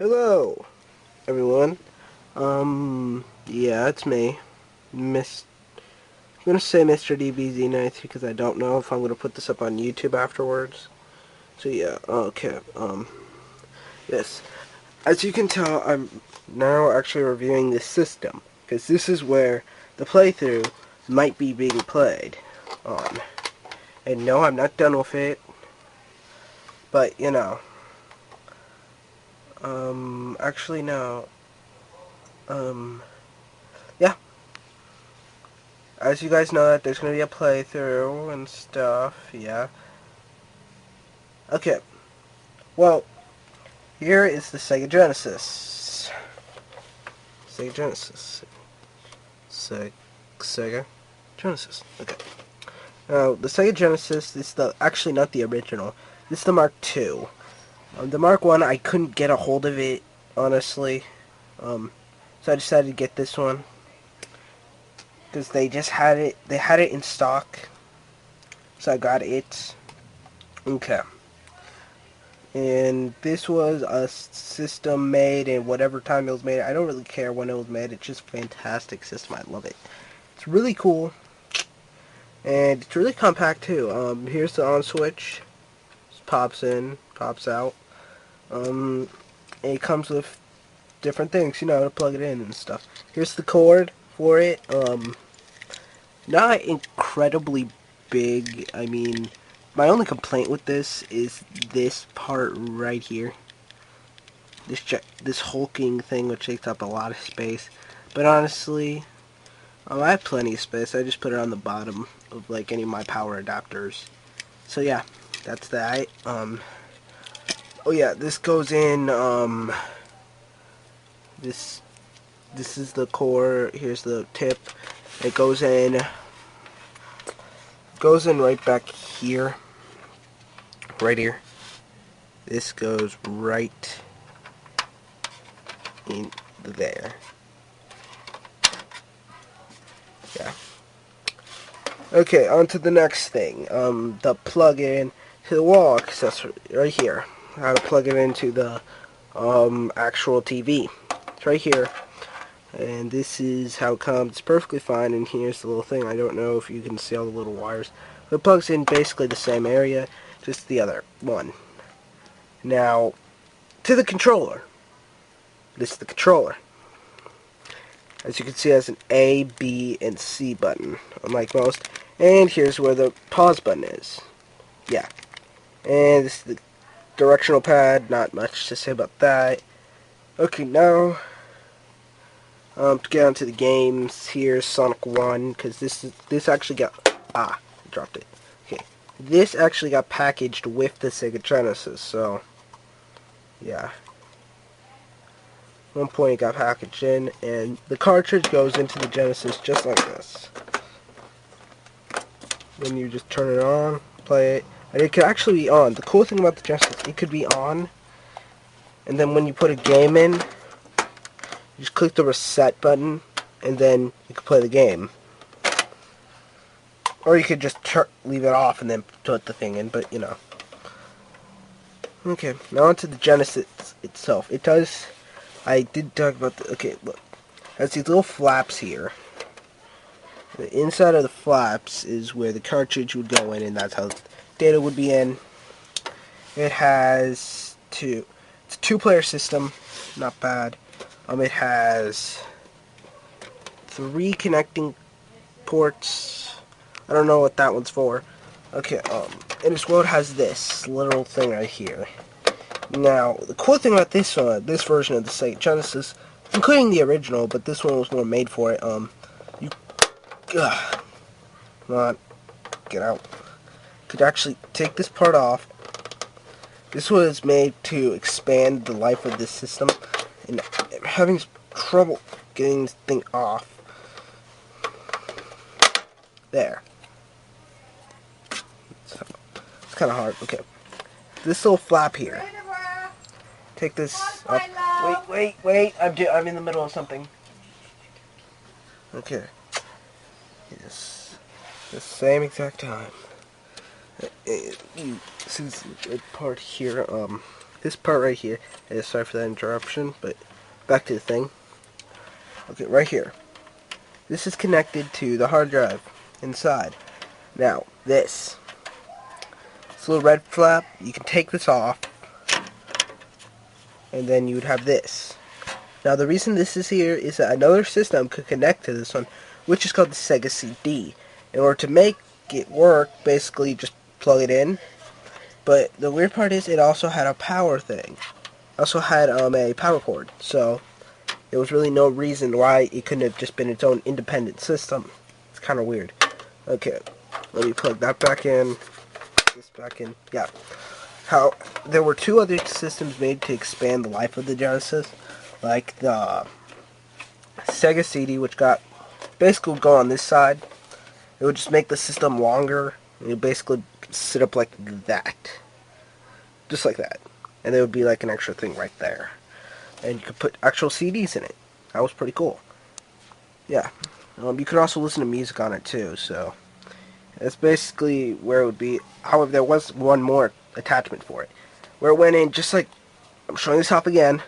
Hello, everyone. Yeah, it's me, I'm gonna say Mr. DBZ93 because I don't know if I'm gonna put this up on YouTube afterwards. So yeah, okay. Yes. As you can tell, I'm now actually reviewing this system because this is where the playthrough might be being played on. And no, I'm not done with it, but you know. Actually no. Yeah. As you guys know that there's going to be a playthrough and stuff, yeah. Okay, well, here is the Sega Genesis. Sega Genesis. Sega Genesis. Okay. Now, the Sega Genesis is actually not the original. This is the Mark II. The Mark I, I couldn't get a hold of it, honestly. So I decided to get this one. Because they had it in stock. So I got it. Okay. And this was a system made in whatever time it was made. I don't really care when it was made. It's just a fantastic system. I love it. It's really cool. And it's really compact too. Here's the on switch. Just pops in, pops out. It comes with different things, you know, to plug it in and stuff. Here's the cord for it. Not incredibly big. I mean, my only complaint with this is this part right here. This hulking thing which takes up a lot of space. But honestly, I have plenty of space. I just put it on the bottom of like any of my power adapters. So yeah, that's that. Oh yeah, this goes in. This is the core. Here's the tip. It goes in. Goes in right back here. Right here. This goes right in there. Yeah. Okay, on to the next thing. The plug-in to the wall accessory right here. How to plug it into the actual TV. It's right here. And this is how it comes. It's perfectly fine. And here's the little thing. I don't know if you can see all the little wires. But it plugs in basically the same area, just the other one. Now, to the controller. This is the controller. As you can see, it has an A, B, and C button, unlike most. And here's where the pause button is. Yeah. And this is the directional pad. Not much to say about that. Okay, now, to get onto the games, here's Sonic 1, because this actually got... I dropped it. Okay. This actually got packaged with the Sega Genesis, so... yeah. At one point it got packaged in, and the cartridge goes into the Genesis just like this. Then you just turn it on, play it, and it could actually be on. The cool thing about the Genesis, it could be on, and then when you put a game in, you just click the reset button, and then you can play the game. Or you could just leave it off and then put the thing in, but you know. Okay, now onto the Genesis itself. It does... I did talk about the... okay, look. It has these little flaps here. The inside of the flaps is where the cartridge would go in, and that's how data would be in. It has two... it's a two-player system. Not bad. It has 3 connecting ports. I don't know what that one's for. Okay, and as well it has this little thing right here. Now, the cool thing about this version of the Sega Genesis, including the original, but this one was more made for it, you, come on, get out, could actually take this part off. This was made to expand the life of this system, and I'm having trouble getting this thing off. There. It's kind of hard. Okay. This little flap here. Take this up. Wait. I'm in the middle of something. Okay. Yes. The same exact time. You see this part here, this part right here, and sorry for that interruption, but back to the thing. Okay, right here. This is connected to the hard drive inside. Now, this little red flap, you can take this off, and then you would have this. Now, the reason this is here is that another system could connect to this one, which is called the Sega CD. In order to make it work, basically just plug it in. But the weird part is it also had a power thing. Also had a power cord. So there was really no reason why it couldn't have just been its own independent system. It's kind of weird. Okay, let me plug that back in. This back in. Yeah. How there were two other systems made to expand the life of the Genesis, like the Sega CD, which got basically would go on this side. It would just make the system longer. And you basically sit up like that, just like that, and there would be like an extra thing right there, and you could put actual CDs in it. That was pretty cool. Yeah, you could also listen to music on it too. So that's basically where it would be. However, there was one more attachment for it, where it went in just like I'm showing this off again.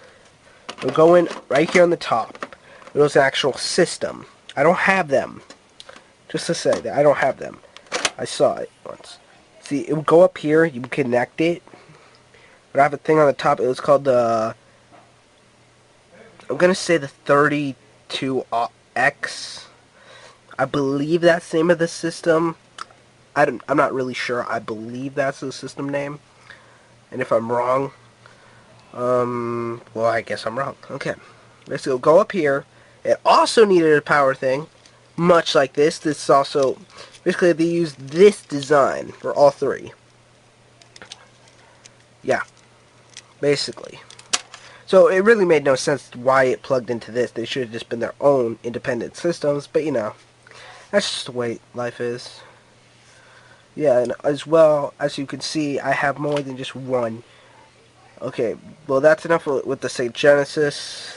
It would go in right here on the top. It was an actual system. I don't have them. Just to say that I don't have them. I saw it once. See, it would go up here. You would connect it. But I have a thing on the top. It was called the, I'm gonna say the 32X. I believe that's the name of the system. I'm not really sure. I believe that's the system name. And if I'm wrong, well, I guess I'm wrong. Okay. Let's go up here. It also needed a power thing, much like this. This is also, basically they used this design for all three. Yeah, basically. So it really made no sense why it plugged into this. They should have just been their own independent systems, but you know, that's just the way life is. Yeah, and as well, as you can see, I have more than just one. Okay, well that's enough with the Sega Genesis.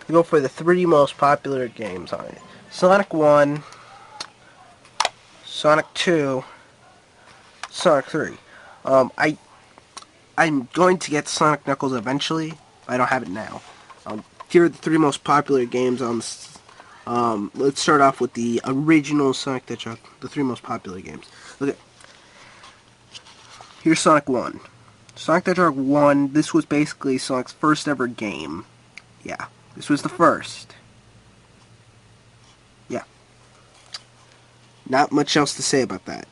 We go for the three most popular games on it. Sonic 1, Sonic 2, Sonic 3. I'm going to get Sonic Knuckles eventually. I don't have it now. Here are the three most popular games on this. Let's start off with the original Sonic the Hedgehog. The three most popular games. Okay. Here's Sonic 1. Sonic the Hedgehog 1, this was basically Sonic's first ever game. Yeah, this was the first. Yeah. Not much else to say about that.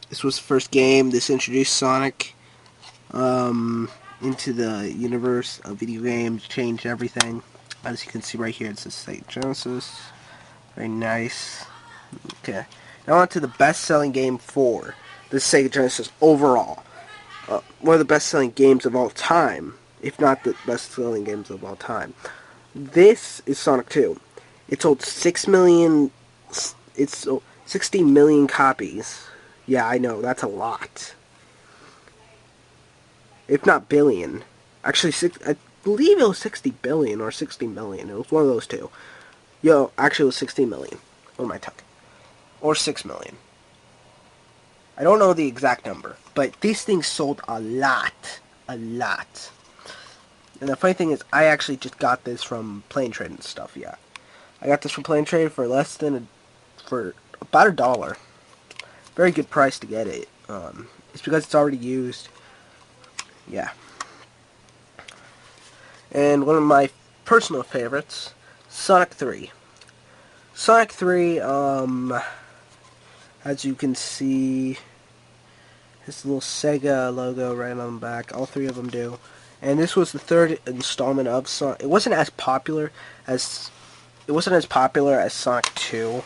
This was the first game. This introduced Sonic into the universe of video games, changed everything. As you can see right here, it's the Sega Genesis. Very nice. Okay. Now on to the best-selling game for the Sega Genesis overall. One of the best-selling games of all time, if not the best-selling games of all time. This is Sonic 2. It sold 60 million copies. Yeah, I know, that's a lot. If not billion. Actually, I believe it was 60 billion or 60 million. It was one of those two. Actually it was 60 million. What am I talking? Or 6 million. I don't know the exact number, but these things sold a lot. A lot. And the funny thing is, I actually just got this from Plane Trade and stuff, yeah. I got this from Plane Trade for for about $1. Very good price to get it. It's because it's already used. Yeah. And one of my personal favorites, Sonic 3. Sonic 3, as you can see, this little Sega logo right on the back. All three of them do. And this was the third installment of Sonic. It wasn't as popular as Sonic 2.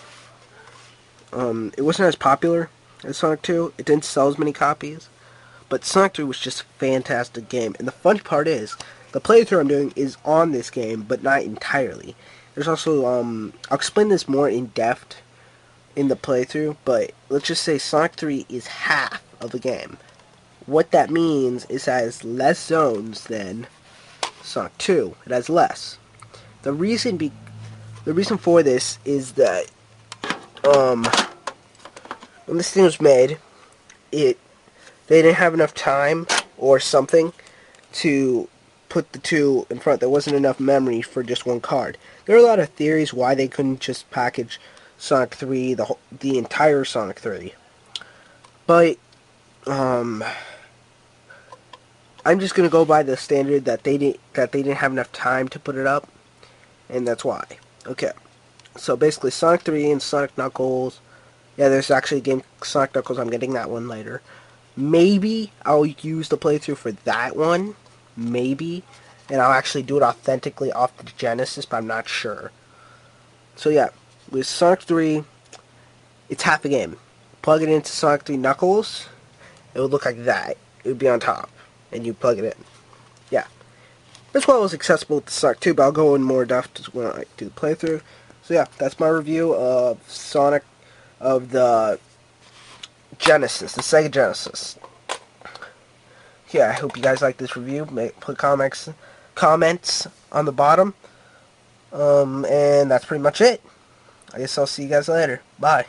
It wasn't as popular as Sonic 2. It didn't sell as many copies. But Sonic 3 was just a fantastic game. And the funny part is, the playthrough I'm doing is on this game, but not entirely. There's also, I'll explain this more in depth in the playthrough, but let's just say Sonic 3 is half of the game. What that means is it has less zones than Sonic 2. It has less. The reason for this is that, when this thing was made, they didn't have enough time or something to put the two in front. There wasn't enough memory for just one card. There are a lot of theories why they couldn't just package Sonic 3, the entire Sonic 3. But I'm just gonna go by the standard that they didn't have enough time to put it up, and that's why. Okay, so basically Sonic 3 and Sonic Knuckles. Yeah, there's actually a game Sonic Knuckles. I'm getting that one later. Maybe I'll use the playthrough for that one. Maybe. And I'll actually do it authentically off the Genesis, but I'm not sure. So yeah, with Sonic 3, it's half a game. Plug it into Sonic 3 Knuckles, it would look like that. It would be on top, and you plug it in. Yeah. As well as accessible with the Sonic 2, but I'll go in more depth when I do the playthrough. So yeah, that's my review of Sonic of the Genesis, the Sega Genesis. Yeah, I hope you guys like this review. Put comments on the bottom. And that's pretty much it. I guess I'll see you guys later. Bye.